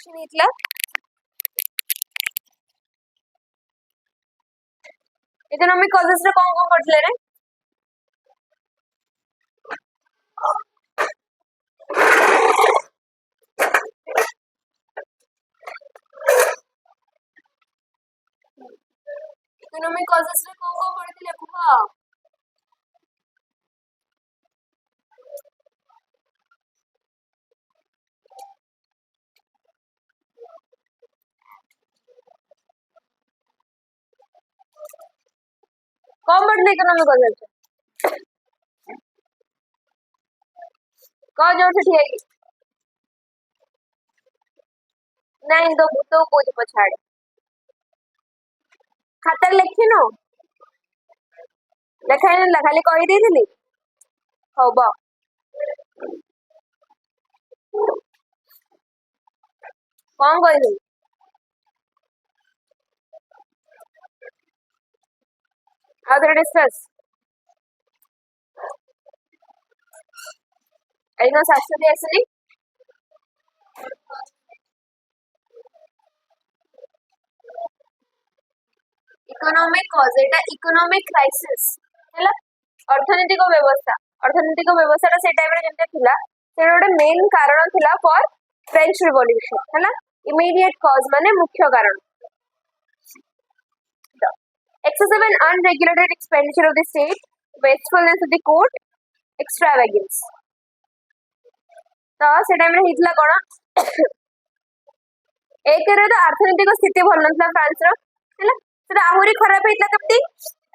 Question हेतला economic causes रे कौन कौन पढ़ले रे इकोनॉमिक कॉजेस रे कौन कौन पढ़ले कुहा कौन पढ़ले इकोनॉमिक कॉजेस कौन जोर से ठियाई नहीं तो कुछ पछाड़े खाता लिखिनो लेखाई ना खाली कहि देथिली होबा कौन कहि आदर डिस्कस ऐनो शास्त्री असली इकोनॉमिक कॉज एटा इकोनॉमिक क्राइसिस हैला अर्थनैतिक व्यवस्था से टाइम रे जेंते थिला से गोटे मेन कारण थिला फॉर फ्रेंच रिवॉल्यूशन हैला इमीडिएट कॉज माने मुख्य कारण excessive and unregulated expenditure of the state wastefulness of the court extravagance तो से टाइम रे हितला कोन एक रे तो अर्थनैतिक स्थिति भल नथला फ्रांस रो हैला सेटा आहुरी खराब हेतला कप्ती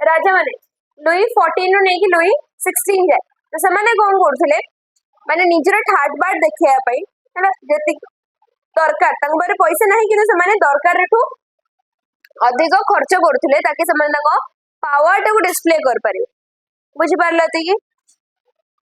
राजा माने लुई 14 नु नेकी लुई 16 जाय तो से माने कोन करथले माने निजर ठाट बाट देखिया पई हैला जति दरकार तंग बारे पैसा नाही कि से माने दरकार रेठू अधिक खर्च करथले ताकि से माने को पावर टा को डिस्प्ले कर पारे बुझि पारला कि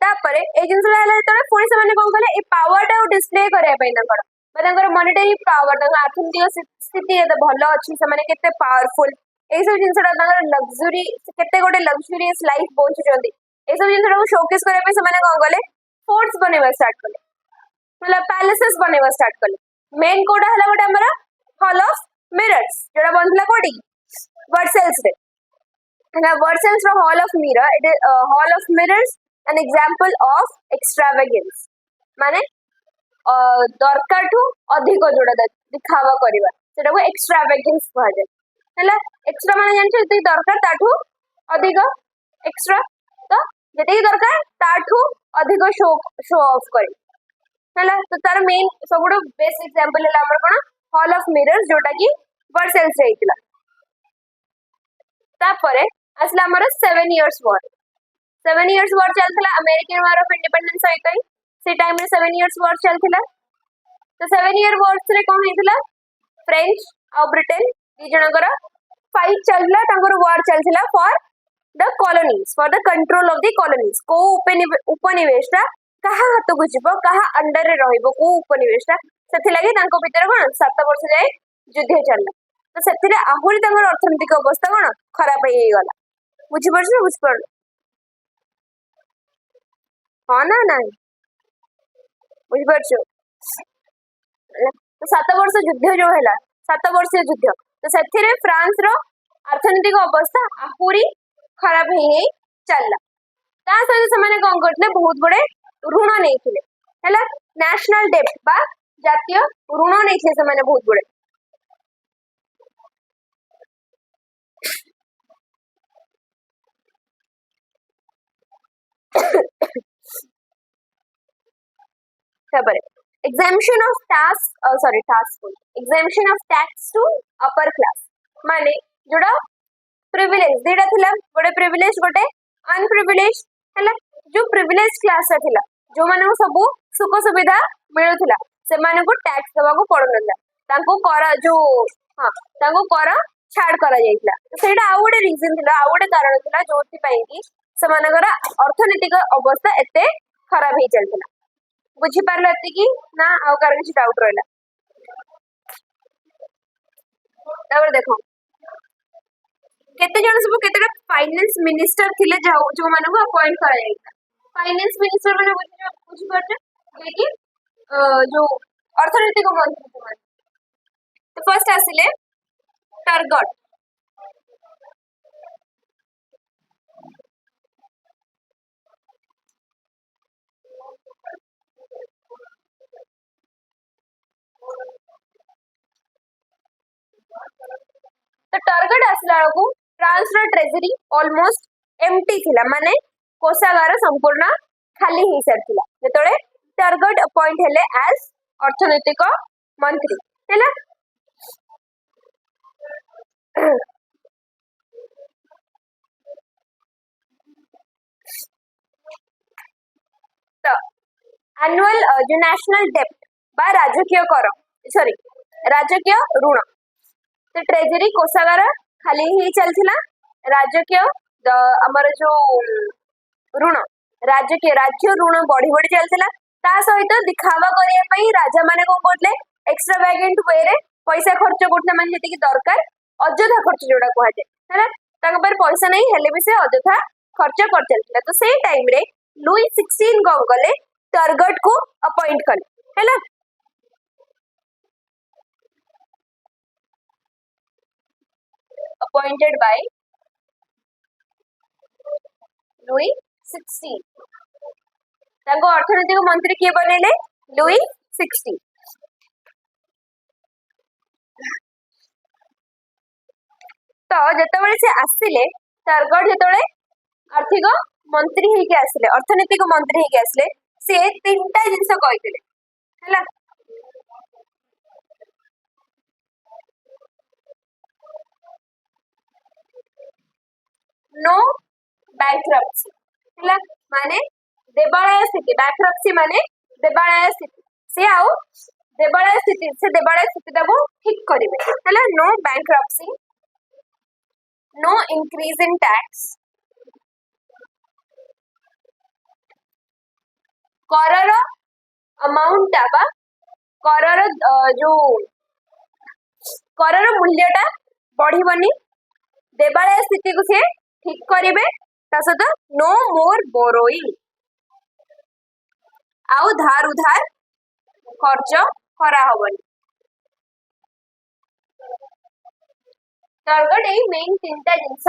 तापरे ए जिंस रहला तो पुणी से माने कोन कहले ए पावर टा को डिस्प्ले करे पई ना कर माने मॉनेटरी पावर ता आर्थिक स्थिति एते भलो अछि से माने केते पावरफुल ए सब जिंस ता लग्जरी केते गोटे लग्जरियस लाइफ बोंचु जंदी ए सब जिंस को शोकेस करे पे से माने कोन कहले फोर्ट्स बनेवा स्टार्ट कले मतलब पैलेसेस बनेवा स्टार्ट कले मेन कोडा हला गोटे हमरा हॉल ऑफ मिरर्स जोड़ा बनला कोडी वर्सेल्स रे ना वर्सेल्स रो hall of mirror it is hall of mirrors an example of extravagance माने दरकार ठू अधिक जोड़ा दिखावा करबा सेटा को एक्सट्रावेगेंस कहा जाय हला एक्स्ट्रा माने जानछ जति दरकार ताठू अधिक एक्स्ट्रा तो जति दरकार ताठू अधिक शो ऑफ करी हला तो तार मेन सबुडो बेस्ट एग्जांपल हला हमर कोन हॉल ऑफ मिरर्स जोटा की वर्सेल्स रे हितला तापरे असला हमर 7 इयर्स वॉर चलथला अमेरिकन वॉर ऑफ इंडिपेंडेंस होइतई से टाइम रे 7 इयर्स वॉर चलथला तो 7 इयर वॉर्स रे कोन हितला फ्रेंच और ब्रिटेन दी जनकर फाइट चलला तांकर वॉर चलथला for the colonies for the control of the colonies को उपनिवेशटा कहा हाथ को जीवो कहा अंडर रे रहइबो को उपनिवेशटा सेथि लागि तांको भीतर कोन 7 वर्ष जाय युद्ध चलला तो सेथि रे आहुरी तांकर अर्थनैतिक अवस्था कोन खराब होई गला बुझि पड़ हां ना नहीं बुझि पड़छो तो 7 वर्ष युद्ध जो हैला 7 वर्ष युद्ध तो सेथि रे फ्रांस रो अर्थनैतिक अवस्था आहुरी खराब होई चलला ता सहित से माने कोन करथले बहुत बड़े ऋण नेथिले हैला नेशनल डेब्ट बा जातीय ऋण नेथिले से माने बहुत बड़े खबर exemption of tax to upper class माने जोड़ा प्रिविलेज देडा थिला गोटे प्रिविलेज गोटे अनप्रिविलेज हैला जो प्रिविलेज क्लास थिला जो माने सब सुख सुविधा मिलुथिला से माने को टैक्स देबा को पड़नला तांको कर जो हां तांको कर छाड़ करा जाइतला सेडा आ गोटे रीजन थिला आ गोटे कारण थिला जोथि पई कि से मानकर अर्थनैतिक अवस्था एते खराब ही चलथिला बुझी पारलो एति कि ना आ कार किछ डाउट रहला तापर देखो केते जन सब केतेटा फाइनेंस मिनिस्टर थिले जो माने को अपॉइंट करा जाइता फाइनेंस मिनिस्टर माने बुझी पारछ कि जो अर्थनैतिक मंत्री तो फर्स्ट आसिले टर्गट। तो टर्गट आसला बेलू फ्रांस रो ट्रेजरी ऑलमोस्ट एम्प्टी थिला, माने कोषागार संपूर्ण खाली ही सारथिला जेतोळे टर्गट अपॉइंट हेले एज अर्थनैतिक मंत्री हैला। तो एनुअल जो नेशनल डेप्ट बा राजकीय कर सॉरी राजकीय ऋण, तो ट्रेजरी कोषागार खाली ही चलथिला, राजकीय हमर जो ऋण राजकीय राज्य ऋण बढ़ी बढ़ी चलथिला। ता सहित दिखावा करिया पई राजा माने कोन करले एक्स्ट्रावैगेंट वे रे पैसा खर्च करते, माने जेति दरकार अଯଥା खर्च जोड़ा कहा जाय हैला। ताଙ୍କ पर पैसा नहीं हेले भी से अଯଥା खर्च कर चलथिला। तो सेही टाइम रे लुई 16 को गले टर्गट को अपॉइंट कले हैला। अपॉइंटेड बाय लुई 16 ताको अर्थनैतिक मंत्री किए बनेले लुई 16। तो जेतेबेले से आसिले टर्गट जेतेबेले आर्थिक मंत्री हे के आसिले अर्थनैतिक मंत्री हे के आसिले से तीनटा जिंस कहिथिले हैला। नो बैंक्रप्सी हैला, माने देवालय स्थिति, बैंक्रप्सी माने देवालय स्थिति, से आउ देवालय स्थिति से देवालय स्थिति को ठीक करिवे हैला। No bankruptcy, no increase in tax, करर अमाउंट आबा करर जो करर मूल्यटा बढ़िबनी, देवालय स्थिति को से ठीक करिवे, ता सहित नो मोर बोरोइंग आउ धार उधार खर्च करा हबनी। टर्गट ए मेन तीनटा जिंस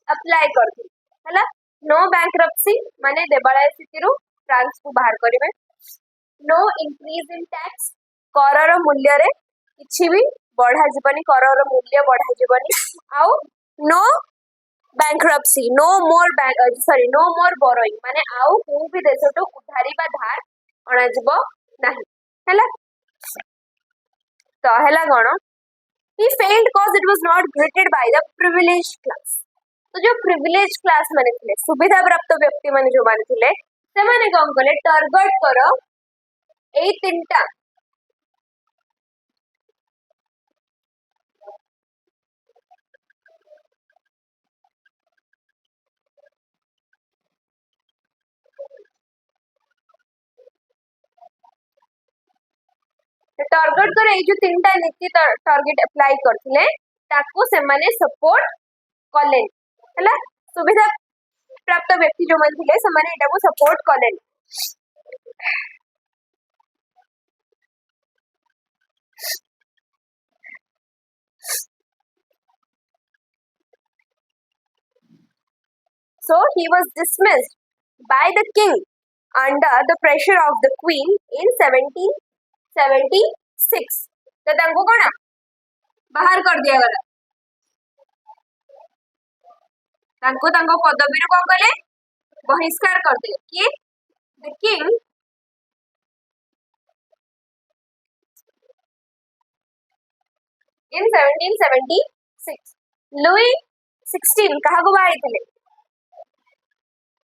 अप्लाई करथि हैला। नो बैंक्रप्सी माने देवालय स्थिति रु फ्रांस को बाहर करिवे, नो इंक्रीज इन टैक्स करर मूल्य रे किछि भी बढ़ा जीवनी, करर मूल्य बढ़ा जीवनी, आउ no bankruptcy no more sorry no more borrowing माने आउ को भी देश तो उधारी बा धार अणा जीव नाही हैला। तो हैला गण he failed cause it was not greeted by the privileged class। तो जो प्रिविलेज क्लास माने थिले सुविधा प्राप्त व्यक्ति माने जो माने थिले से माने कोन कले टर्गट करो ए तीनटा टारगेट कर ए जो तीनटा नीति टारगेट अप्लाई करथिले ताको से माने सपोर्ट कले हैला। सुविधा प्राप्त व्यक्ति जो मन थिले से माने एटा को सपोर्ट कले। So he was dismissed by the king under the pressure of the queen in 1776। तो तांको कोना बाहर कर दिया गला, तांको तांको पदवी रो कोन कले बहिष्कार कर दिले कि द किंग in 1776 लुई 16 कहा को बाहर थिले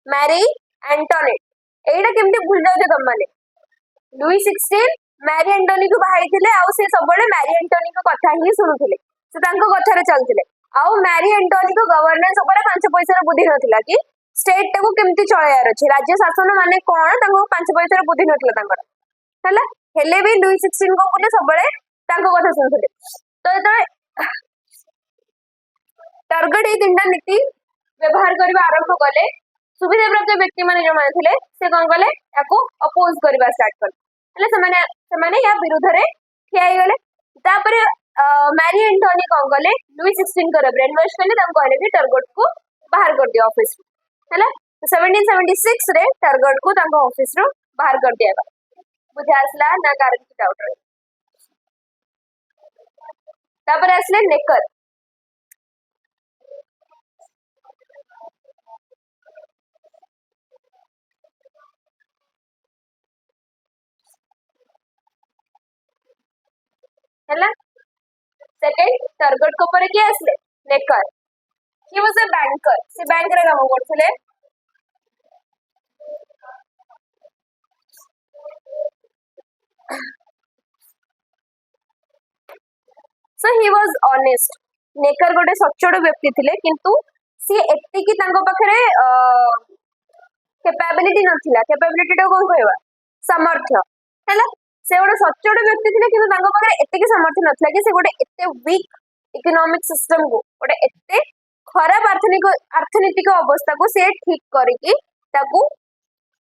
मैरी एंटोनेट। एटा केमते भूल जाउ तुम माने लुई 16 मैरी एंटोनी को बाहर थिले आउ से सबले मैरी एंटोनी को कथा ही सुनुथिले, से तांको कथा रे चलथिले। आउ मैरी एंटोनी को गवर्नेंस ऊपर 5 पैसा रे बुद्धि नथिला कि स्टेट टाको केमती चलायार अछि, राज्य शासन माने कोन तांको 5 पैसा रे बुद्धि नथिला तांकर हैला। हेले भी लुई 16 को बोले सबले तांको कथा सुनुथिले। तो एतो टारगेट ए तीनटा नीति व्यवहार करबा आरंभ कले, सुविधा प्राप्त व्यक्ति माने जो माने थिले से कोन कले याको अपोज करबा स्टार्ट करले, हेले से माने या विरुद्ध रे ठिया गले। तापरे मैरी एंटोनी कौन कले लुई 16 को ब्रेन वॉश कले कहले कि टर्गोट को बाहर कर दिया ऑफिस है 1776 रे टर्गोट को ऑफिस रो बाहर कर दिया बुझा आसला ना कार की डाउट रही तापर आसले नेकर है सेकंड टर्गोट को पर किए आसले नेकर ही वाज अ बैंकर से बैंक रे काम करथले सो ही वाज ऑनेस्ट नेकर गोटे सच्चोट व्यक्ति थिले किंतु सी एत्ती की तांको पाखरे कैपेबिलिटी नथिला कैपेबिलिटी तो कोन कहबा सामर्थ्य हैला से गोटे सच्चोट व्यक्ति थिले किंतु तांको पाखरे एत्ती की सामर्थ्य नथिला कि से गोटे एत्ते वीक इकोनॉमिक सिस्टम को गोटे एत्ते खराब अर्थनीतिक अवस्था को से ठीक करिकी ताकू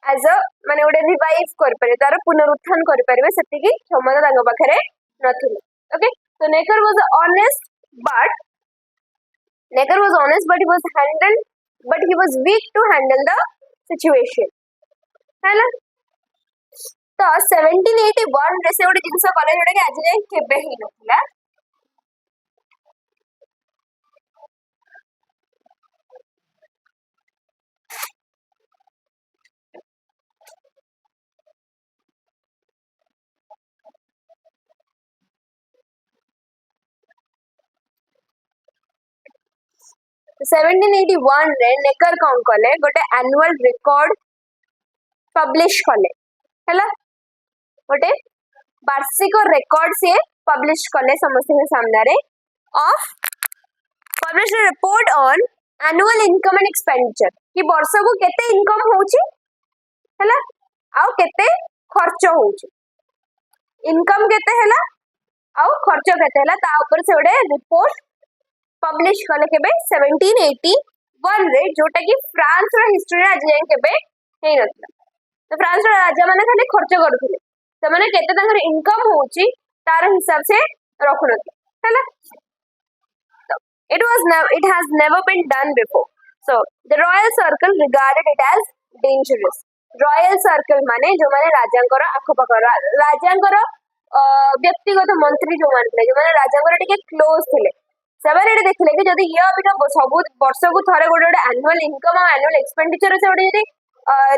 एज अ माने गोटे रिवाइव कर पारे तार पुनरुत्थान कर पारे सेति की क्षमता तांको पाखरे नथिला okay so Necker was honest but he was weak to handle the situation है ना तो 1781 रे से गोटे जिंस कले जोटा कि आज जाए केबे ही नथिला 1781 रे नेकर कौन कले गोटे एनुअल रिकॉर्ड पब्लिश कले हैला गोटे वार्षिक रिकॉर्ड से पब्लिश कले समस्त के सामने ray of publish report on annual income and expenditure कि वर्ष को केते इनकम होची हैला आउ केते खर्च होची इनकम केते हैला आउ खर्च केते हैला ता ऊपर से गोटे रिपोर्ट पब्लिश कले केबे 1781 रे जोटा कि फ्रांस रो हिस्ट्री रे आज जाय केबे हे नथला तो फ्रांस रो राजा माने खाली खर्च करथिले से माने केते तांकर इनकम होची तार हिसाब से रखुनथि हैला तो it has never been done before so the royal circle regarded it as dangerous royal circle माने जो माने राजांकर आखपाखर राजांकर व्यक्तिगत मंत्री जो माने जो माने राजांकर टिके क्लोज थिले सेवन एटे देखले कि जदी ये अबिका सब वर्ष को थरे गोटे गोटे एनुअल इनकम और एनुअल एक्सपेंडिचर से गोटे जदी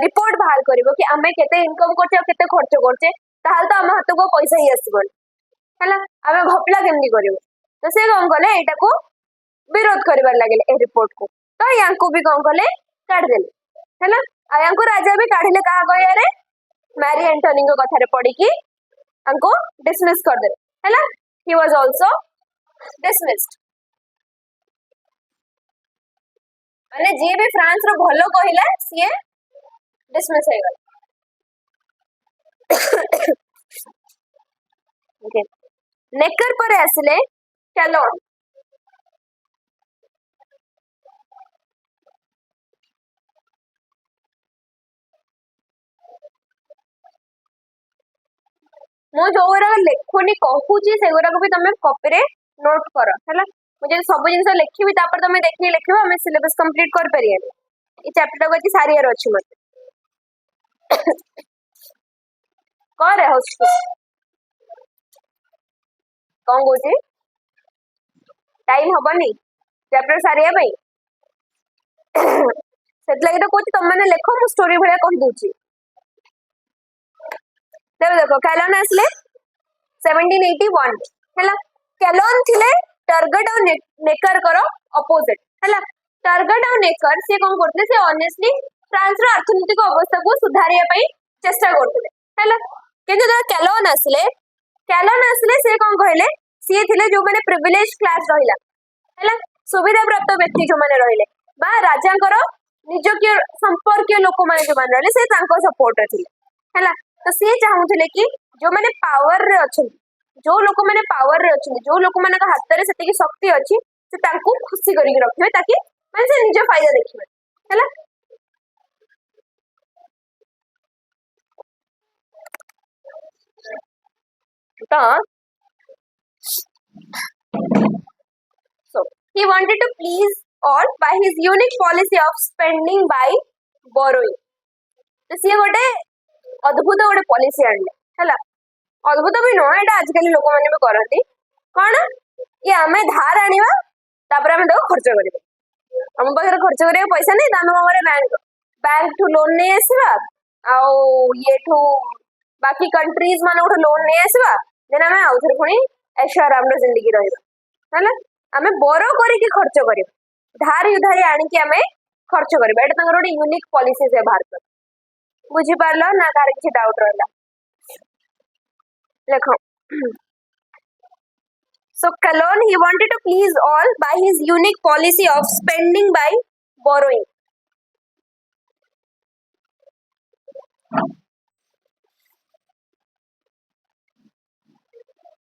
रिपोर्ट बाहर करिवो कि आमे केते इनकम करछे और केते खर्च करछे ताहाल तो आम हाथ को पैसा ही आसीबन हैला आमे घपला केमनी करिवो तो से कोन कले एटा को विरोध करबार लागले ए रिपोर्ट को तो यांको भी कोन कले काट देले हैला आ यांको राजा भी काढिले कहा गया रे मैरी एंटोनी को कथा रे पड़ी कि अंको डिसमिस कर देले हैला ही वाज आल्सो डिसमिस्ड माने जे भी फ्रांस रो भलो कहिला सिए डिसमिस हो गला ओके नेकर पर आसले कैलोन मो जो लेखुनी कहूची से को भी तमे कॉपी रे नोट करो हैला मुझे सब जिन लिखी तापर तुम देखिए लिख आम सिलेबस कंप्लीट कर पारे ये चैप्टर को सारियार अच्छी मत करे हस्टू कौन कौन टाइम हबनी चैप्टर सारिया से लगी तो कौन तुम मैंने लिख मु स्टोरी भाया कही दूची देखो कैलोन आसले 1781 हैला कैलोन थिले टर्गट और नेकर करो अपोजिट हैला टर्गट और नेकर से कोन करते से ऑनेस्टली फ्रांस रो अर्थनीतिक अवस्था को सुधारिया पई चेष्टा करते हैला किंतु तो कैलोन आसले से कोन कहले सी थिले जो माने प्रिविलेज क्लास रहिला हैला सुविधा प्राप्त व्यक्ति जो माने रहिले बा राजांकर निजकीय संपर्कीय लोक माने जो माने रहिले से तांको सपोर्ट थिले हैला तो से चाहुथिले कि जो माने पावर रे अछन जो लोक मैंने पावर रे अच्छे जो लोक मान हाथ में से शक्ति अच्छी से तांको खुशी करके रखिए ताकि माने से निज फायदा देखिए हैला तो So he wanted to please all by his unique policy of spending by borrowing. तो सी गोटे अद्भुत गोटे पॉलिसी आनले हैला अद्भुत भी नुह एटा आजिकल लोक मैंने भी करती कौन ये आम धार आनिबा तापर आम देखो खर्च करिबा हम पाखे खर्च करिया पैसा नहीं तो आम बैंक बैंक ठू लोन नहीं आसवा आउ ये ठू बाकी कंट्रीज मान लोन नहीं आसवा देन आम आउ थे पुणी ऐशो आराम जिंदगी रहा है आम बोरो करके खर्च कर धार उधारी आणिकी आम खर्च करबा एटा तांकर गोटे यूनिक पॉलिसी से बाहर कर बुझी पारलो ना कार किसी डाउट रहला देखो so Calonne he wanted to please all by his unique policy of spending by borrowing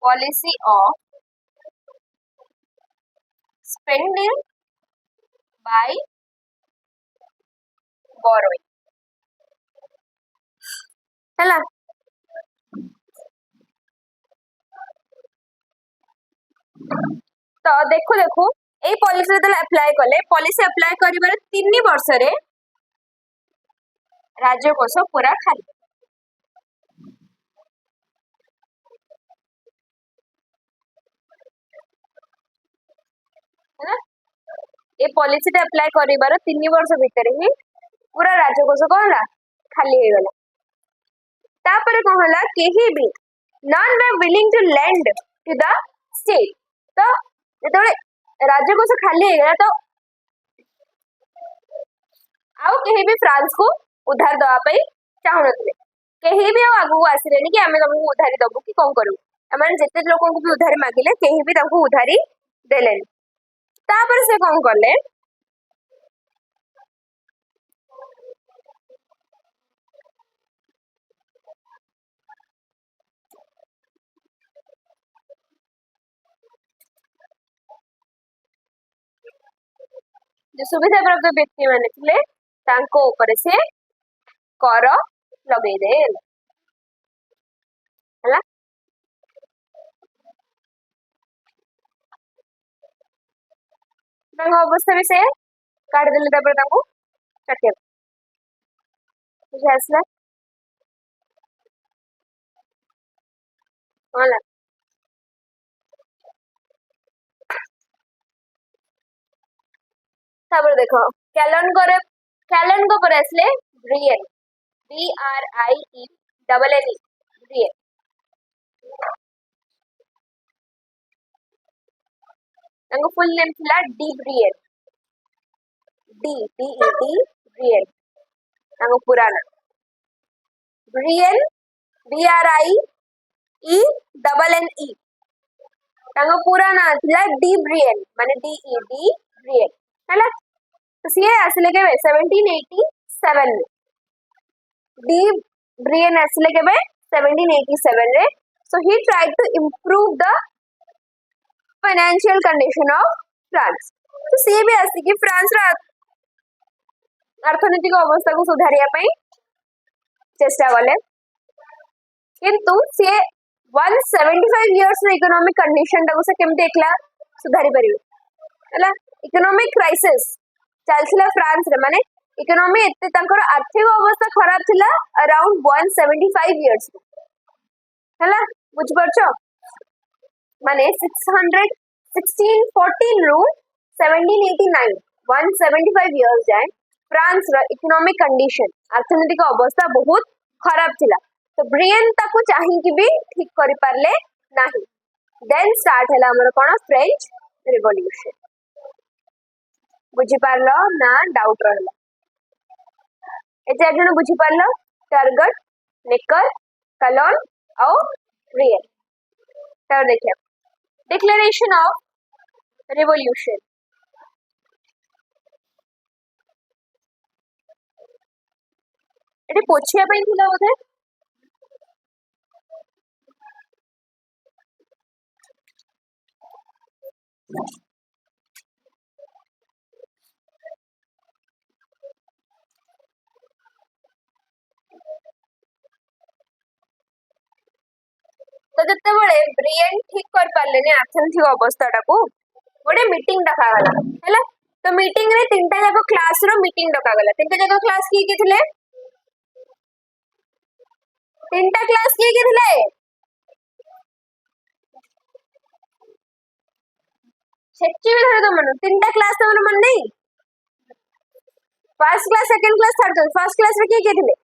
policy of spending by borrowing ହେଲା तो देखो देखो এই পলিসি যেতে আপ্লাই কলে পলিসি আপ্লাই করিবার 3 বর্ষরে রাজকোষ পুরা খালি है ये पॉलिसी अप्लाई करिबार 3 वर्ष भितर ही पूरा राजकोष कौन ला खाली हो गला तापर कौन होला केही भी none were willing to lend to the state तो जेतबे राजकोष खाली हो गला तो आउ केही भी फ्रांस को उधार दवा पई चाहुनथले केही भी आगु आसिलेनी कि आमे तुमको उधारी दबु कि कोन करू एमान जेते लोगों को भी उधारी मांगिले केही भी ताको उधारी देलेनी तापर से कोन करले जो सुविधा प्राप्त व्यक्ति माने थिले तांको ऊपर से कर लगे दे हला तांको अवस्था भी से काट देले तापर तांको चटे बुझा आसला होला तापर देखो कैलन को पर असले ब्रियन BRIENNE ब्रियन तांको फुल नेम थिला डी ब्रियन ब्रियन तांको पुराना ब्रियन BRIENNE तांको पुराना थिला डी ब्रियन माने DED ब्रियन हैला तो सी आसले के 1787 में डी ब्रियन आसले के 1787 रे so he tried to improve the financial condition of France तो सी भी आसी कि फ्रांस रा अर्थनैतिक अवस्था को सुधारिया पई चेष्टा कले किंतु सी 175 इयर्स रे इकोनॉमिक कंडीशन टाको से केमते एकला सुधारी परिबे हला इकोनॉमिक क्राइसिस चलथिला फ्रांस रे माने इकोनॉमी एते तांकर आर्थिक अवस्था खराब थिला अराउंड 175 इयर्स हला बुझ परछो माने 1614 रु 1789 175 इयर्स जाए फ्रांस रा इकोनॉमिक कंडीशन अर्थनैतिक अवस्था बहुत खराब थिला तो ब्रियन ताको चाहि कि भी ठीक करि पारले नाही देन स्टार्ट हला हमर कोन फ्रेंच रिवॉल्यूशन बुझी पारलो ना डाउट रहला एते जण बुझी पारलो टारगेट निकर कलोन और ब्रियन तो देखिए डिक्लेरेशन ऑफ रिवॉल्यूशन एटे पोछिया पई थिला बोधे तो तो जितेबाला ब्रियन ठीक कर पारे आर्थेटिक अवस्था को गोटे मीटिंग डकागला है। तो मीटिंग रे तीनटा जाक क्लास रो मीटिंग डकागला। तीनटा जाक क्लास किए थे? तीनटा क्लास किए थे? छेची भी धरे तो मन तीनटा क्लास तो मन नहीं। First class second class third class. First class रे किए थे?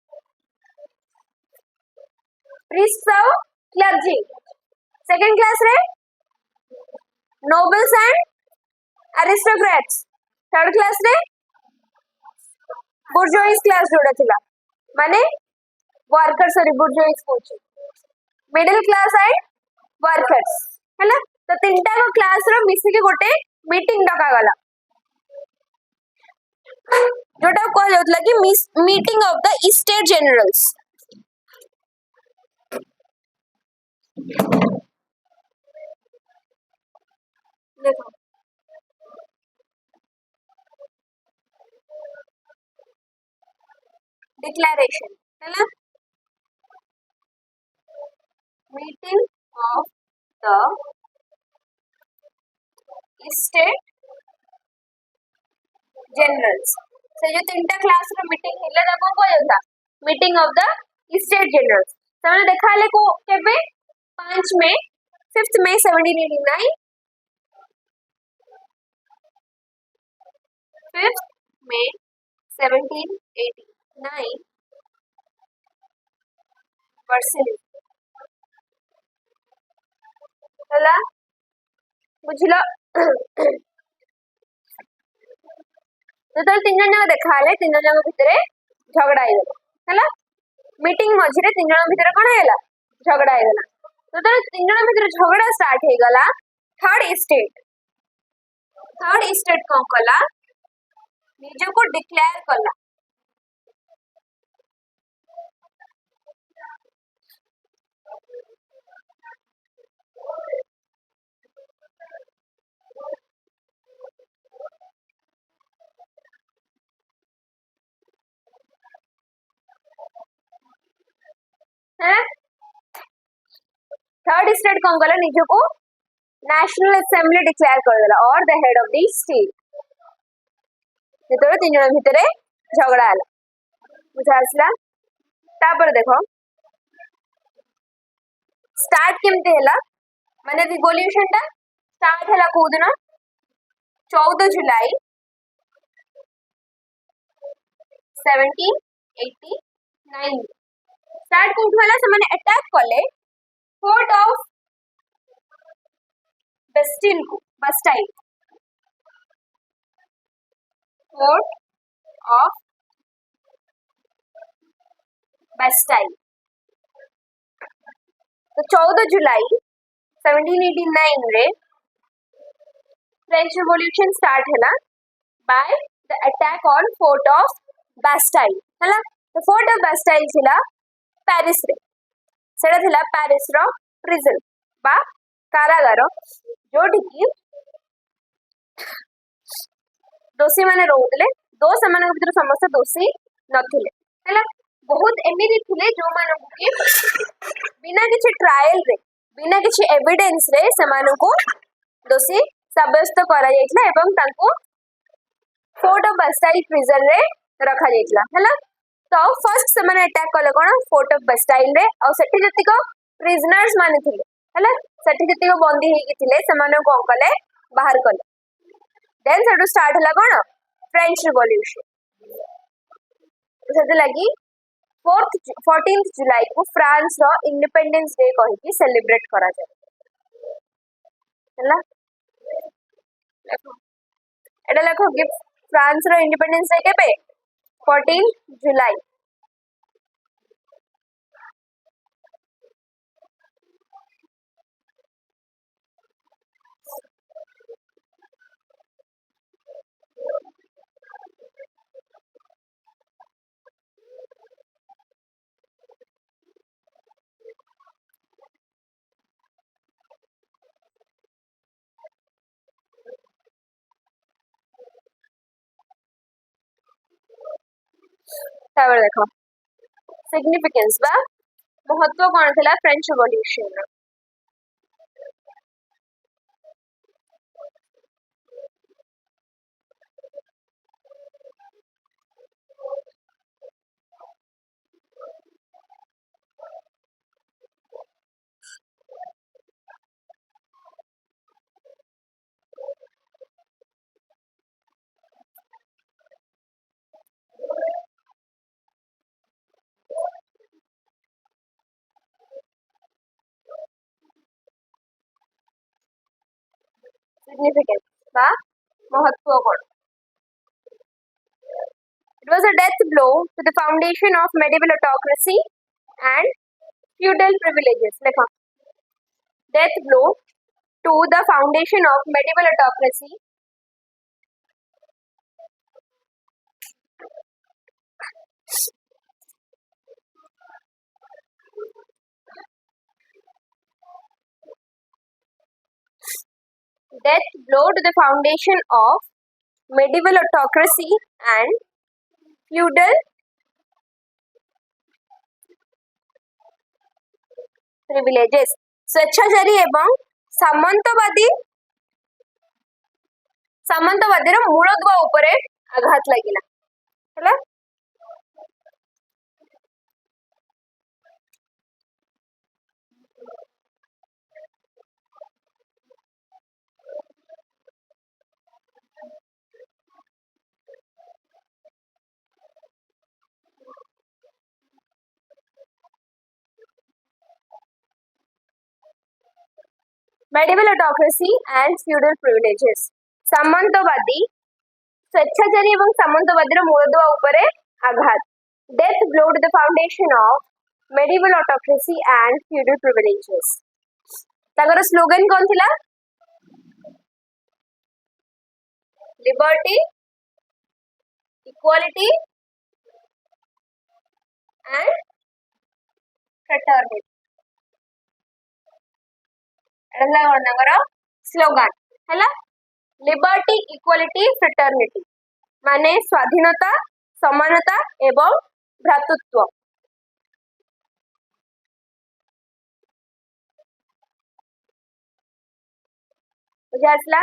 प्रीस्ट्स और क्लर्जी। सेकंड क्लास रे nobles and aristocrats. Third class रे बुर्जोइस क्लास जोड़ा थिला माने वर्कर सॉरी बुर्जोइस कोच मिडिल क्लास एंड वर्कर्स हैला। तो तीनटा को क्लास रो मिसी के गोटे मीटिंग डका गला जोटा कह जाउतला कि meeting of the state generals. देखो डिक्लेरेशन है ना, meeting of the state generals से जो तीनटा क्लास रो मीटिंग हेला ताको कह जाता meeting of the state generals. ସେମାନେ देखा ले को केबे 5 मई 5th May 1789 5th May 1789 Vercelli ହେଲା बुझिलो। तो तीन जन देखा ले तीन जन भितर झगड़ा है मीटिंग मझे तीन जन भितर कौन है झगड़ा है। तो तीन जन भितर झगड़ा स्टार्ट हो गला। थर्ड स्टेट कौन कला निज को डिक्लेयर कला है। थर्ड स्टेट कौन कला निज को नेशनल असेंबली डिक्लेयर कर देला और the head of the state. जो तीन जन भितर झगड़ा है बुझा आसला। तापर देखो स्टार्ट केमते हैला माने रिवोल्यूशन टा स्टार्ट हैला को दिन 14 जुलाई 1789 स्टार्ट कोठु हैला से माने अटैक कले फोर्ट ऑफ बेस्टिल को बस्टाइल फोर्ट ऑफ बेस्टाइल। तो 14 जुलाई 1789 रे फ्रेंच रिवॉल्यूशन स्टार्ट हैला by the attack on fort of Bastille हैला। तो फोर्ट ऑफ बेस्टाइल थिला पेरिस रे सेटा थिला पेरिस रो प्रिजन बा कारागार जोठी की दोषी माने रहउतले दो समान भीतर समस्त दोषी नथिले हैला। बहुत एमिति थिले जो मानन की बिना किछि ट्रायल रे बिना किछि एविडेंस रे समान को दोषी साब्यस्त करा जायतला एवं तांको फोर्ट ऑफ बेस्टाइल प्रिजन रे रखा जायतला हैला। तो फर्स्ट समान अटैक कले कोन फोर्ट ऑफ बेस्टाइल रे और सेठी जतिको प्रिजनर्स माने थिले हैला सेठी जतिको बंदी हेकी थिले समान को कले बाहर कले। देन सेटू स्टार्ट हला कोन फ्रेंच रिवॉल्यूशन। सेते लगी 14th जुलाई को फ्रांस रो इंडिपेंडेंस डे कहि की सेलिब्रेट करा जाय हैला। एटा देखो कि फ्रांस रो इंडिपेंडेंस डे केबे 14 जुलाई। तापर देखो सिग्निफिकेंस बा महत्व कोन थिला फ्रेंच रिवॉल्यूशन रो significance বা महत्व कोण it was a death blow to the foundation of medieval autocracy and feudal privileges lekha death blow to the foundation of medieval autocracy death blow to the foundation of medieval autocracy and feudal privileges ସ୍ୱେଚ୍ଛାଚାରୀ ଏବଂ ସାମନ୍ତବାଦୀର ମୂଳଦୁଆ ଉପରେ ଆଘାତ ଲାଗିଲା ହେଲା medieval autocracy and feudal privileges ସାମନ୍ତବାଦୀ ସ୍ୱେଚ୍ଛାଚାରୀ ଏବଂ ସାମନ୍ତବାଦୀର ମୂଳଦୁଆ ଉପରେ ଆଘାତ death blow to the foundation of medieval autocracy and feudal privileges ତାଙ୍କର ସ୍ଲୋଗାନ କଣ ଥିଲା liberty equality and fraternity ଏଟା କଣ ତାଙ୍କର ସ୍ଲୋଗାନ ହେଲା liberty equality fraternity ମାନେ ସ୍ୱାଧୀନତା ସମାନତା ଏବଂ ଭ୍ରାତୃତ୍ୱ ବୁଝା ଆସିଲା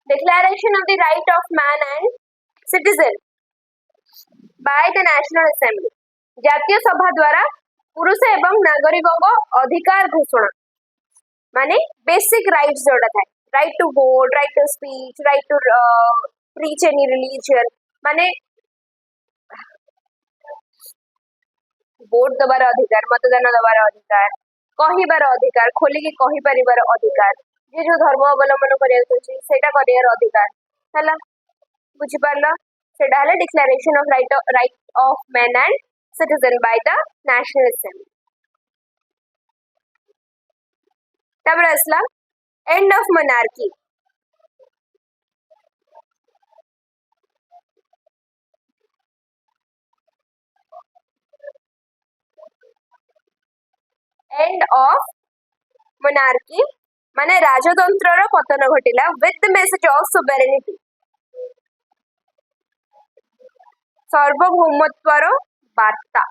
Declaration of the Right of Man and Citizen by the National Assembly ଜାତୀୟ ସଭା ଦ୍ୱାରା ପୁରୁଷ ଏବଂ ନାଗରିକଙ୍କ ଅଧିକାର ଘୋଷଣା ମାନେ ବେସିକ ରାଇଟ୍ସ ଯୋଉଟା ଥାଏ right to vote right to speech right to preach any religion ମାନେ ଭୋଟ ଦେବାର ଅଧିକାର ମତଦାନ ଦେବାର ଅଧିକାର କହିବାର ଅଧିକାର ଖୋଲିକି କହିପାରିବାର ଅଧିକାର ଯେ ଯୋଉ ଧର୍ମ ଅବଲମ୍ବନ କରିବାକୁ ଚାହୁଁଛି ସେଇଟା କରିବାର ଅଧିକାର ହେଲା ବୁଝିପାରିଲ ସେଇଟା ହେଲା declaration of right of man and citizen by the national assembly ତାପରେ ଆସିଲା end of monarchy end of monarchy माने राजतंत्रर पतन घटिला with the message of sovereignty सार्वभौमत्वर वार्ता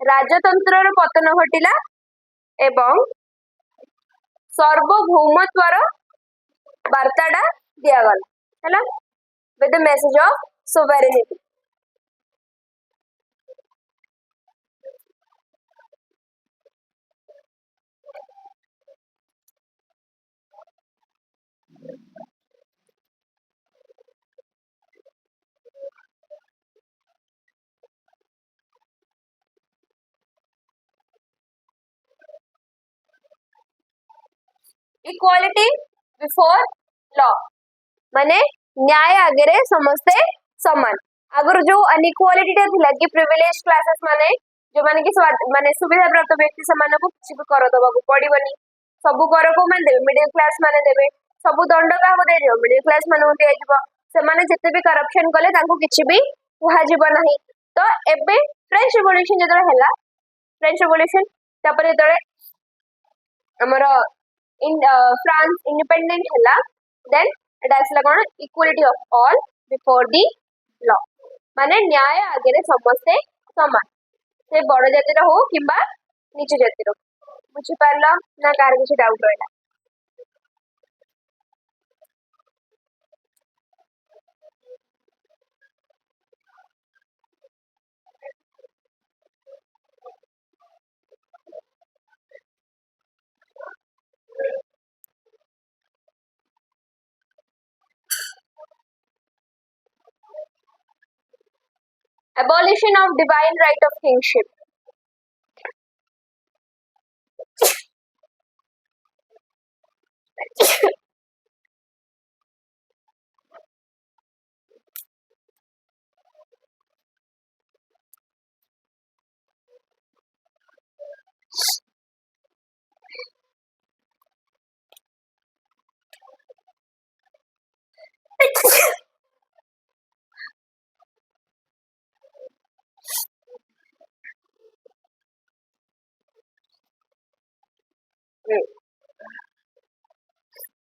राजतंत्रर पतन घटिला एवं सार्वभौमत्वर वार्ताटा दियागला हैला with the message of sovereignty equality before law माने न्याय आगे समस्ते समान आगर जो अनइक्वालिटी थिला कि प्रिविलेज क्लासेस माने जो माने कि माने सुविधा प्राप्त व्यक्ति समान को किछि भी कर दबा को पड़िबनी सब कर को मान देबे मिडिल क्लास माने देबे सब दंड का हो देजो मिडिल क्लास माने हो देजो से माने जते भी करप्शन कले तांको किछि भी कुहा जीव नाही तो एबे फ्रेंच रिवॉल्यूशन जदर हैला फ्रेंच रिवॉल्यूशन तापर जदर हमर इन फ्रांस इंडिपेंडेंट हैला देन एटा आसला कोन equality of all before the law माने न्याय आगे समस्ते समान से बड़ जातिर हो किंबा नीच जातिर बुझी पारला ना कार किछि डाउट रहला abolition of divine right of kingship.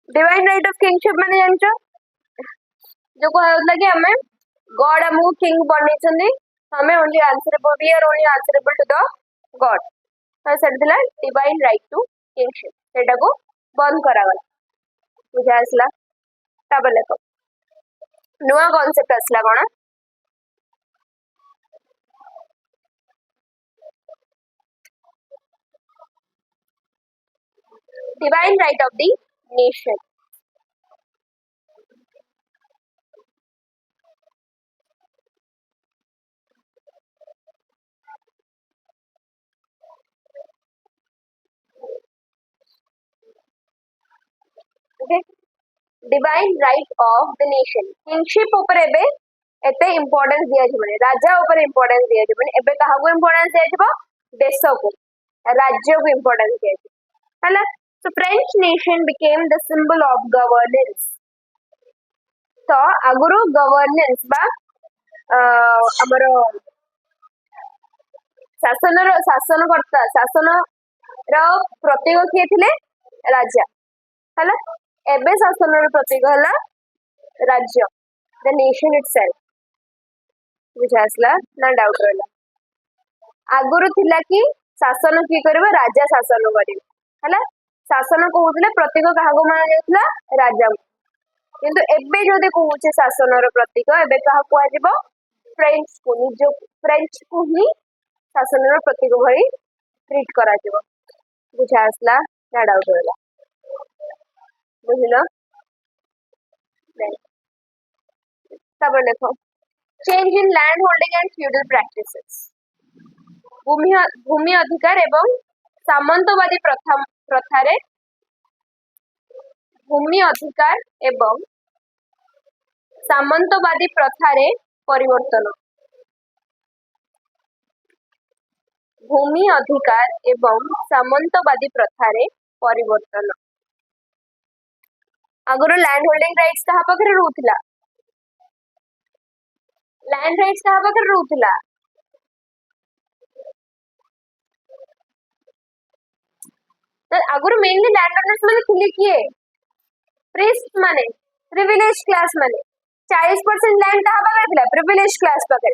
Divine right of kingship माने जानछो जो कहला कि हमें गॉड हमको किंग बनैछन्दी हमें only answerable we are only answerable to the God तो सेटला डिवाइन राइट टू किंगशिप सेटा को बंद करा गला बुझा आसला तब देखो नुआ कांसेप्ट आसला कोन divine right of the nation. Okay, divine right of the nation. Kingship ऊपर एबे एते इंपोर्टेंस दिया जिबने राजा ऊपर इंपोर्टेंस दिया जिबने एबे काहा को इंपोर्टेंस दिया जिबो देश को राज्य को इंपोर्टेंस दिया जिबो हला so French nation became the symbol of governance तो आगुरु गवर्नेंस बा हमरो शासन करता शासन रो प्रतीक किए थिले राजा हला एबे शासन रो प्रतीक हला राज्य द नेशन इटसेल्फ बुझासला ना डाउट रहला आगुरु थिला कि शासन की करबे राजा शासन करिवे हला शासन कहउतले प्रतीक काहा को माना जायतला राजा किंतु एबे जदि कहउचे शासन रो प्रतीक एबे काहा को आजिबो फ्रेंच को निजो फ्रेंच को ही शासन रो प्रतीक भरी ट्रीट करा जिवो बुझासला ना डाउट रहला बुझलो तब देखो change in land holding and feudal practices भूमि अधिकार एवं सामंतवादी प्रथारे भूमि अधिकार एवं सामंतवादी प्रथारे परिवर्तन भूमि अधिकार एवं सामंतवादी प्रथारे परिवर्तन आगुरु लैंड होल्डिंग राइट्स कहा पाखरे रहउथिला लैंड राइट्स कहा पाखरे रहउथिला तो आगुरु मेनली लैंड ओनर्स माने थिले किए प्रिस्ट माने प्रिविलेज क्लास माने 40% लैंड कहा पाखरे थिला प्रिविलेज क्लास पाखरे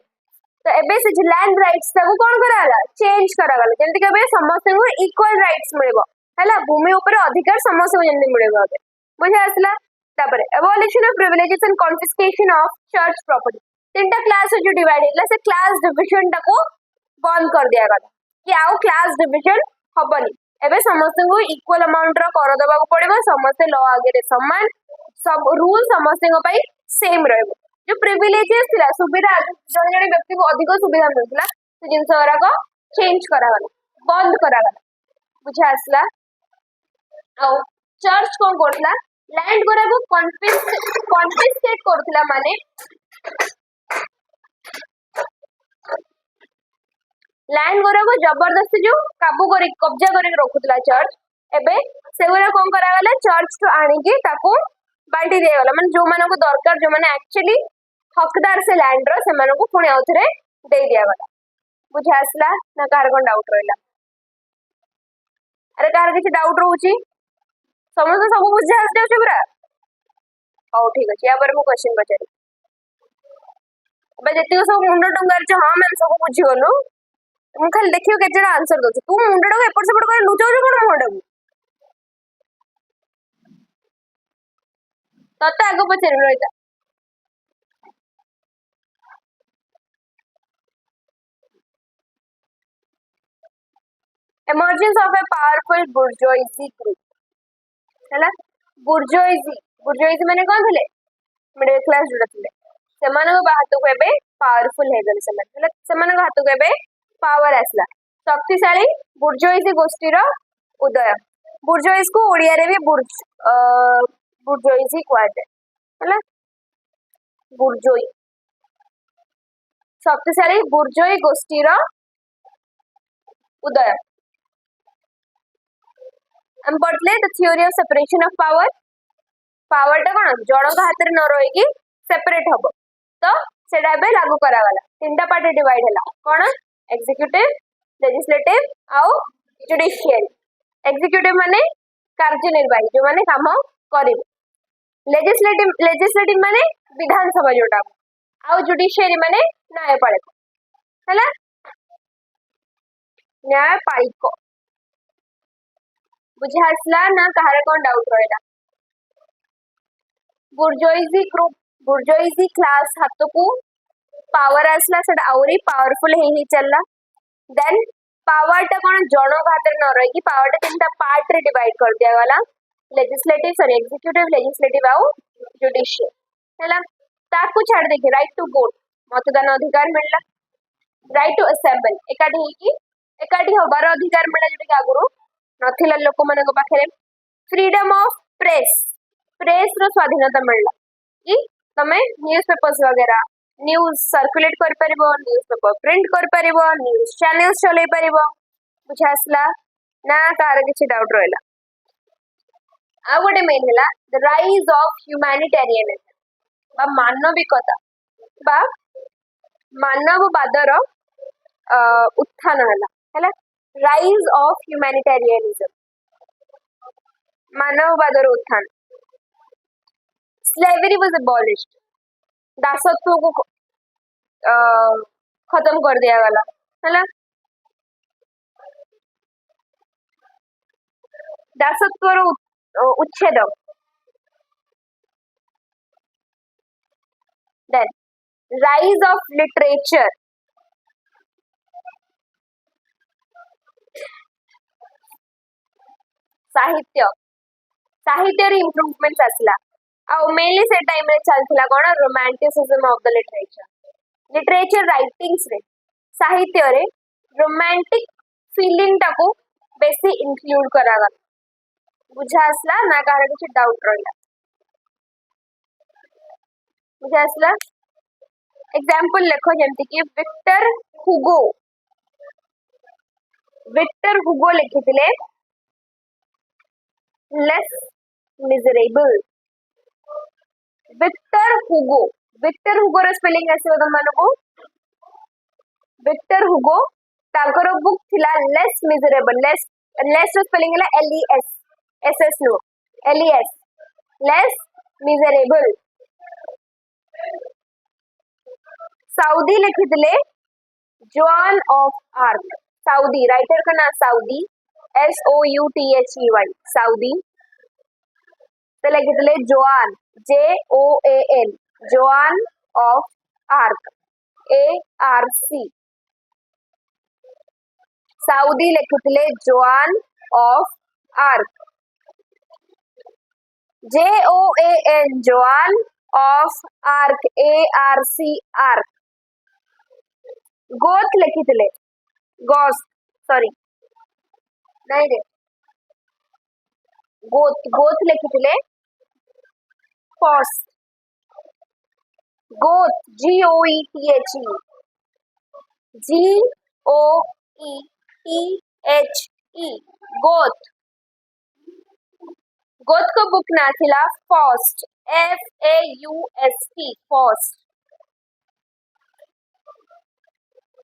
तो एबे से लैंड राइट्स ताको कोन कराला चेंज करागला जेंति के समस्त को इक्वल राइट्स मिलबो हला भूमि ऊपर अधिकार समस्त को जेंति मिलबो एबे बुझा आसला तापर abolition of privileges and confiscation of church property तीनटा क्लास जो डिवाइड हैला से क्लास डिवीजन टाको बंद कर दिया गला कि आउ क्लास डिवीजन हबनी एबे समस्त को इक्वल अमाउंट रो कर दबा को पड़िबो समस्त लॉ आगे समान सब रूल समस्त को पई सेम रहबो जो प्रिविलेजेस थिला सुविधा जण जण व्यक्ति को अधिक सुविधा मिलथला से जिंस वाला को चेंज करा गला बंद करा गला बुझा आसला आ चर्च कोन करथला लैंड गोरा को कॉन्फिस्केट करथला माने लैंड गोरा को जबरदस्ती जो काबू करी कब्जा करी रखुथला चर्च एबे सेगुरा कोन करा गला चर्च तो आनी के ताको बाल्टी दे गला माने जो माने को दरकार जो माने एक्चुअली हकदार से लैंड रो से माने को पुणी आउथरे दे दिया गला बुझा आसला ना कार कोन डाउट रहला अरे कार किछ डाउट रहउची समस्त सब बुझा आस जाउछ पुरा हाउ ठीक अछि या पर मु क्वेश्चन पचारि बे जति सब मुंडो टंगार छ हां मैम सब बुझी गलो मु खाली देखियो के जरा आंसर दो तू मुंडो को एपट सेपट कर लुचाउ कोन मुंडो को तते आगो पचारि रहिता emergence of a powerful bourgeoisie group हैला बुर्जोइजी माने कोन थिले मिडिल क्लास जोड़ा थिले सेमानो बाहातो को एबे पावरफुल है गले से हाथ के पावर आसला शक्तिशाली बुर्जोइज गोष्ठी उदय बुर्जोइज को ओडिया रे भी बुर्जोइज ही कहते बुर्जोई शक्तिशाली बुर्जोई गोष्ठी उदय हम पढ़ले the theory of separation of power power टा कौन जन हाथ में न रही सेपरेट हम तो सेटा बे लागू करा गला तीनटा पार्ट डिवाइड हैला कौन एग्जीक्यूटिव लेजिस्लेटिव आउ जुडिशियल एग्जीक्यूटिव माने कार्यनिर्वाही जो माने काम करिवे लेजिस्लेटिव माने विधानसभा जोटा आउ जुडिशियरी माने न्यायपालिका हैला न्यायपालिका बुझा आसला ना कहार कौन डाउट रहा बुर्जोइजी ग्रुप बुर्जोइजी क्लास हाथ को पावर आसला से आउरी पावरफुल ही चलला देन पावर टा कौन जन हाथ न रही पावर टा तीन पार्ट रे डिवाइड कर दिया गला लेजिस्लेटिव सॉरी एग्जीक्यूटिव लेजिस्लेटिव आउ जुडिशियल हैला ताकू छाड़ देखिए राइट टू वोट मतदान अधिकार मिलला राइट टू असेंबल एकाठी हबार अधिकार मिलला जोटा आगुरु नथिला लोक मानक पाखरे फ्रीडम ऑफ प्रेस प्रेस रो स्वाधीनता मिलला कि तमे न्यूज़पेपर्स वगैरह न्यूज़ सर्कुलेट कर परिबो न्यूज़पेपर प्रिंट कर परिबो न्यूज़ चैनल्स चले परिबो बुझासला ना कार किछि डाउट रहला आ गोटे मेन हला द राइज ऑफ ह्यूमैनिटेरियनिज्म बा मानविकता बा मानववादर उत्थान हला राइज ऑफ ह्यूमैनिटेरियनिज्म मानववादर उत्थान स्लेवरी वाज अबॉलिश्ड दासत्व को खत्म कर दिया गला है दासत्व उच्छेद देन राइज ऑफ लिटरेचर साहित्य साहित्य रे इम्प्रूवमेंट आसला आ मेनली से टाइम रे चलथिला कोन romanticism of the literature writings रे साहित्य रे रोमांटिक फीलिंग टाको बेसी इंक्लूड करा गला बुझा आसला ना कार किछ डाउट रहला बुझा आसला एग्जांपल लिखो जेंति कि विक्टर हुगो लिखिथिले लेस मिजरेबल विक्टर हुगो रो स्पेलिंग आसीबो त मानको विक्टर हुगो ताकर बुक थिला लेस मिजरेबल लेस रो स्पेलिंग हला LES no LES Les Miserables Southey लिखिथिले Joan of Arc Southey writer का नाम साउदी SOUTHEY साउदी तो लिखिथिले Joan JOAN Joan of Arc ARC Southey लिखिथिले Joan of Arc JOAN Joan of Arc ARC Arc Goethe लिखिथिले ghost sorry नहीं रे Goth लिखिथिले first Goth GOETHE Goth Goth को book ना थिला फर्स्ट FAUST फर्स्ट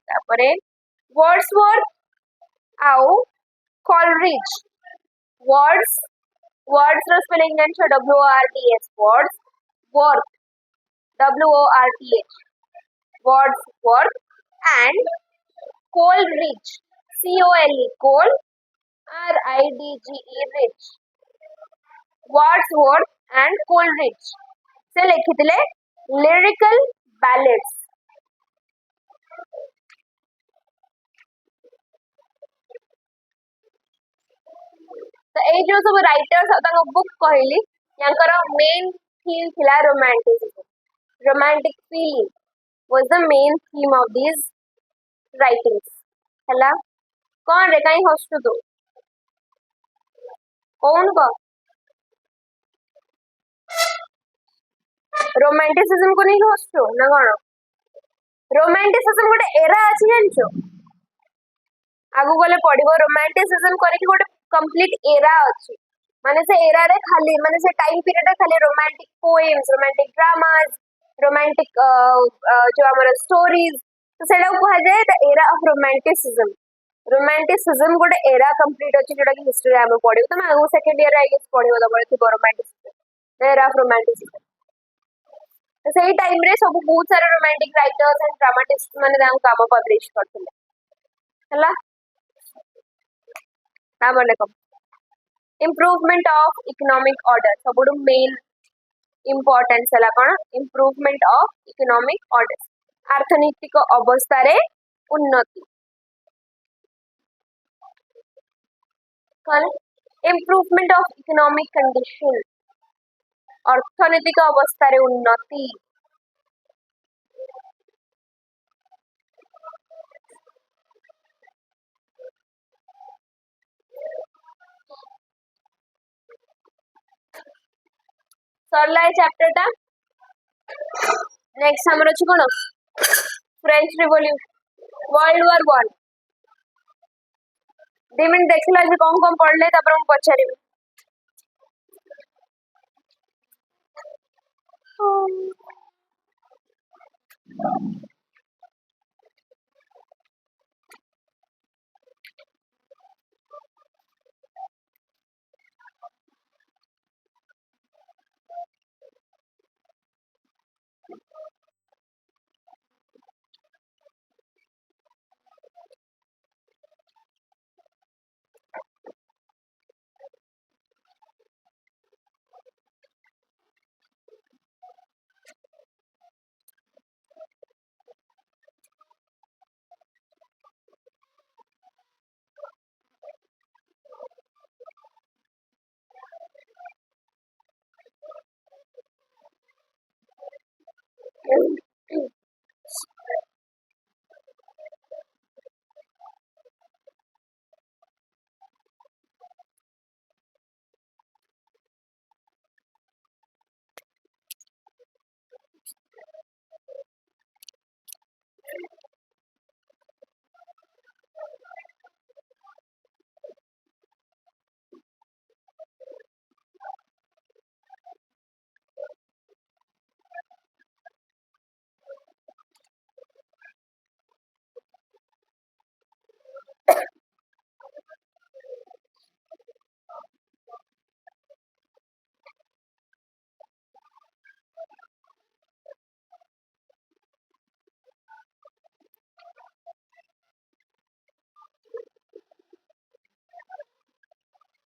तापरे वर्ड्सवर्थ आउ कॉलरिज वर्ड्स रो spelling जान WORDS words worth WORTH Wordsworth and Coleridge COLE coal RIDGE rich Wordsworth and Coleridge से लिखिथिले लिरिकल बैलेड्स तो ए जो सब राइटर्स बुक कहली यांकर मेन थीम थिला romantic feeling was the main theme of these writings. ହେଲା कौन रे कहीं हसु तू कौन को रोमांटिसिज्म को नहीं हसु ना कौन रोमांटिसिज्म गोटे एरा अछि जानछो आगु गले पड़िबो रोमांटिसिज्म करके गोटे कंप्लीट एरा अछि माने से एरा रे खाली माने से टाइम पीरियड रे खाली romantic poems romantic dramas romantic जो हमर स्टोरीज तो सेटा को कहा जाए द एरा ऑफ रोमांटिसिज्म गोटे एरा कंप्लीट अछि जोटा कि हिस्ट्री रे हम पढिबो त आगु सेकंड ईयर आई गेस पढिबो त बळे romanticism the era of romanticism तो सही टाइम रे सब बहुत सारे रोमांटिक राइटर्स एंड ड्रामाटिस्ट माने तांको काम पब्लिश करथिले हला ना मने कम इम्प्रूवमेंट ऑफ इकोनॉमिक ऑर्डर सबुडु मेन इंपोर्टेंस हला कोन इम्प्रूवमेंट ऑफ इकोनॉमिक ऑर्डर अर्थनीतिक अवस्था रे उन्नति कोन इम्प्रूवमेंट ऑफ इकोनॉमिक कंडीशन अर्थनीतिक अवस्था रे उन्नति सरला चैप्टर टा नेक्स्ट हमर अछि कोन French revolution world war 1 2 minute देखला जे कौन पढ़ले तापर हम पछारिबे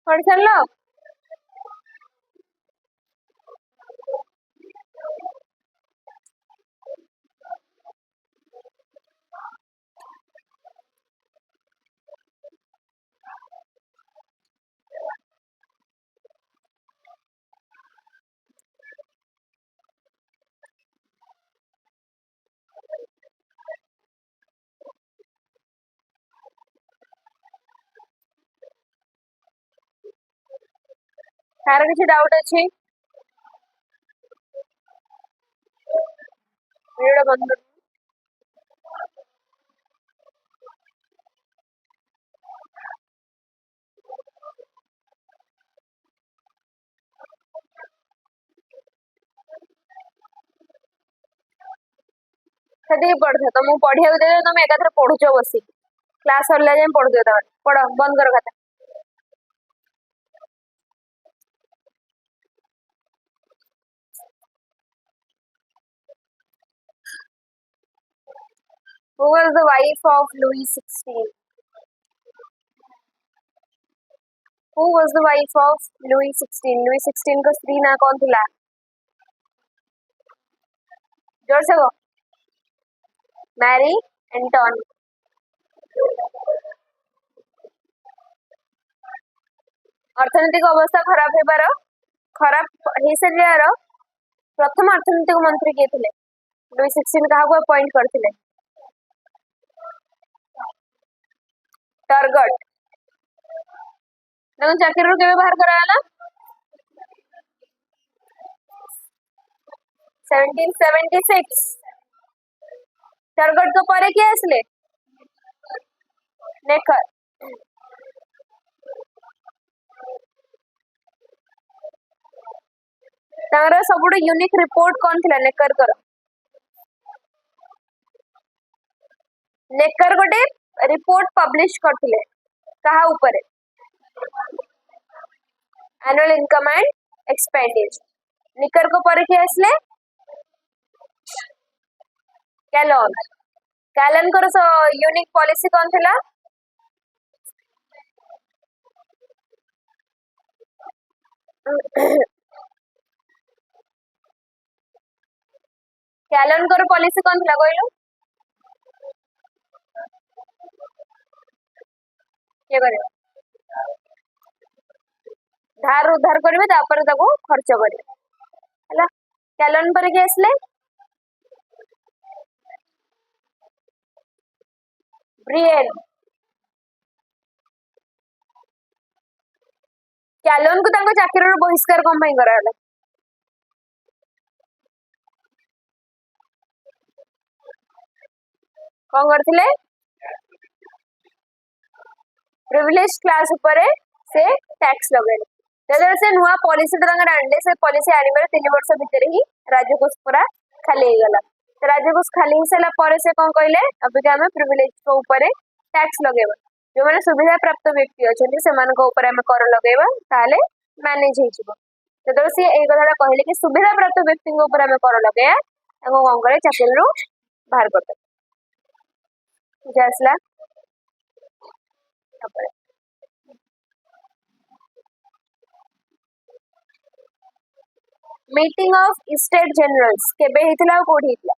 पढ़ चलो तार किसी डाउट अछि वीडियो बंद कर सेठी पढ़ तो मु पढ़िया दे तुम एकाथरे पढ़ुचो बसी क्लास सरला जाय पढ़ दे तमे पढ़ बंद कर खाता Who was the wife of Louis XVI? Who was the wife of Louis XVI? Louis XVI का स्त्री ना कौन थिला? जोर से गो मैरी एंटोनी अर्थनैतिक अवस्था खराब हेबार खराब हे सरियार प्रथम अर्थनैतिक मंत्री के थिले लुई 16 काहाको अपॉइंट करथिले टर्गट ना चाकरी केबे बाहर कराला 1776 टर्गट को परे किए आसले नेकर तांगर सबुठु यूनिक रिपोर्ट कौन थिला नेकर कर नेकर गोटे रिपोर्ट पब्लिश करथिले कहा ऊपर एनुअल इनकम एंड एक्सपेंडिचर निकर को परे किए आसले कैलन कैलन कर यूनिक पॉलिसी कौन थिला कैलन कर पॉलिसी कौन थिला कहलु के करे धार उधार करबे तापर ताको खर्च करबे हला कैलन पर के आसले ब्रिएन कैलन को तांको चाकरी बहिष्कार कम पई कराला कौन करथिले प्रिविलेज क्लास ऊपर से टैक्स लगेले जदर से नुआ पॉलिसी तरंगर आंडे से पॉलिसी आनिबार 3 वर्ष भीतर ही राज्यकोष पूरा खाली हो गला तो राज्यकोष खाली होसला पर से कौन कहले अबिका हमें प्रिविलेज को ऊपर टैक्स लगेबा जो माने सुविधा प्राप्त व्यक्ति अछंती सेमान को ऊपर हमें कर लगेबा ताले मैनेज हे जिवो जदर से ए कथाटा कहले कि सुविधा प्राप्त व्यक्ति को ऊपर हमें कर लगेया ताको कौन करे चाकरी रो बाहर करते जसला मीटिंग ऑफ स्टेट जनरल्स केबे हितला कोठी हितला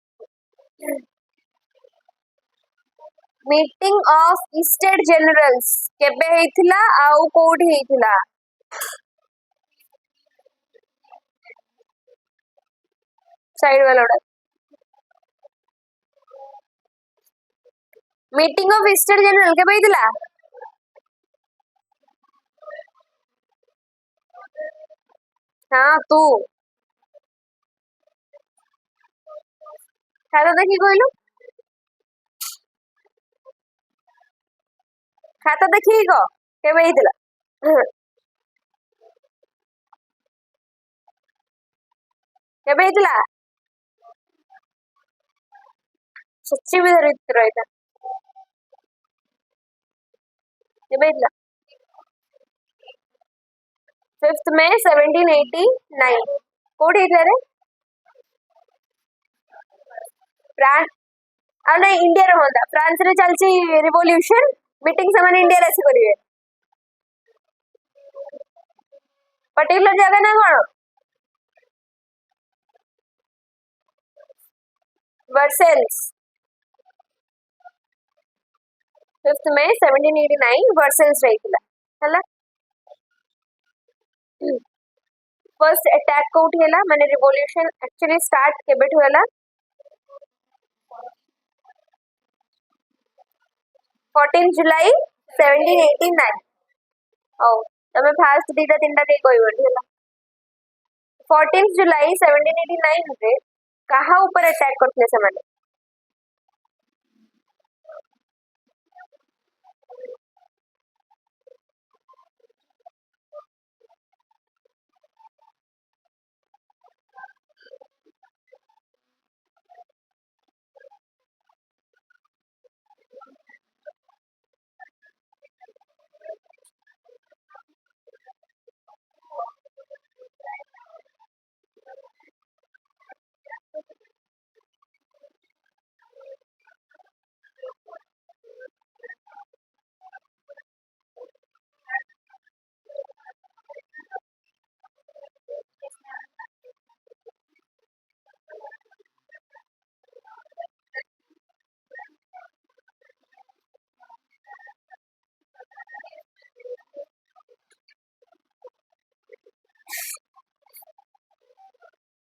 मीटिंग ऑफ स्टेट जनरल्स केबे हितला आउ कोठी हितला साइड वाला मीटिंग ऑफ स्टेट जनरल केबे हितला हाँ तू खाता देखी कहलु खाता देखी को केबे हितला केबे हितला सच्ची भी धरित रहता केबे हितला 5th May 1789 कोठी हितला रे फ्रांस आ नहीं इंडिया रे होता फ्रांस रे चलची रिवॉल्यूशन मीटिंग से माने इंडिया रे से करिवे पर्टिकुलर जगह ना कोन वर्सेल्स 5th May 1789 वर्सेल्स रहितला हला फर्स्ट अटैक कोठी हला माने रिवॉल्यूशन एक्चुअली स्टार्ट केबे होला 14 जुलाई 1789 ओ तमे फास्ट दीटा तीनटा के कहबो होला 14 जुलाई 1789 रे कहा ऊपर अटैक करथले से माने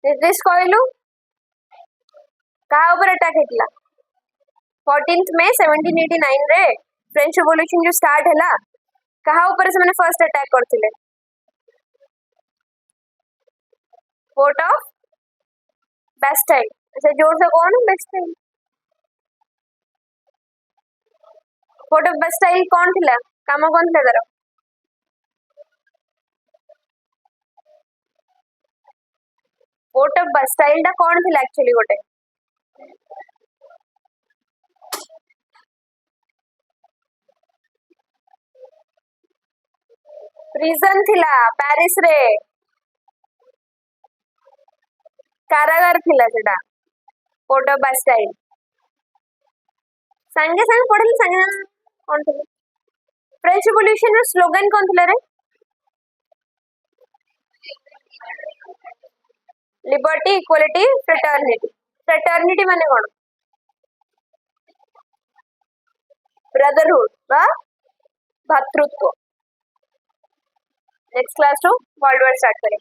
निर्देश कहलु कहा ऊपर अटैक हेतला 14th में 1789 रे फ्रेंच रिवॉल्यूशन जो स्टार्ट हैला कहा ऊपर से मैंने फर्स्ट अटैक करथिले फोर्ट ऑफ बेस्टाइल अच्छा जोर से कौन बेस्टाइल फोर्ट ऑफ बेस्टाइल कौन थिला काम कौन थिला तार फोर्ट ऑफ बेस्टाइल टा कौन थिला एक्चुअली गोटे प्रिजन थिला पेरिस रे कारागार थिला सेटा फोर्ट ऑफ बेस्टाइल संगे संगे पढ़ल संगे कौन थिला फ्रेंच रिवॉल्यूशन रो स्लोगन कौन थिला रे लिबर्टी इक्वालिटी फ्रेटर्निटी फ्रेटर्निटी माने कौन ब्रदरहुड बा भातृत्व next class to world war start करें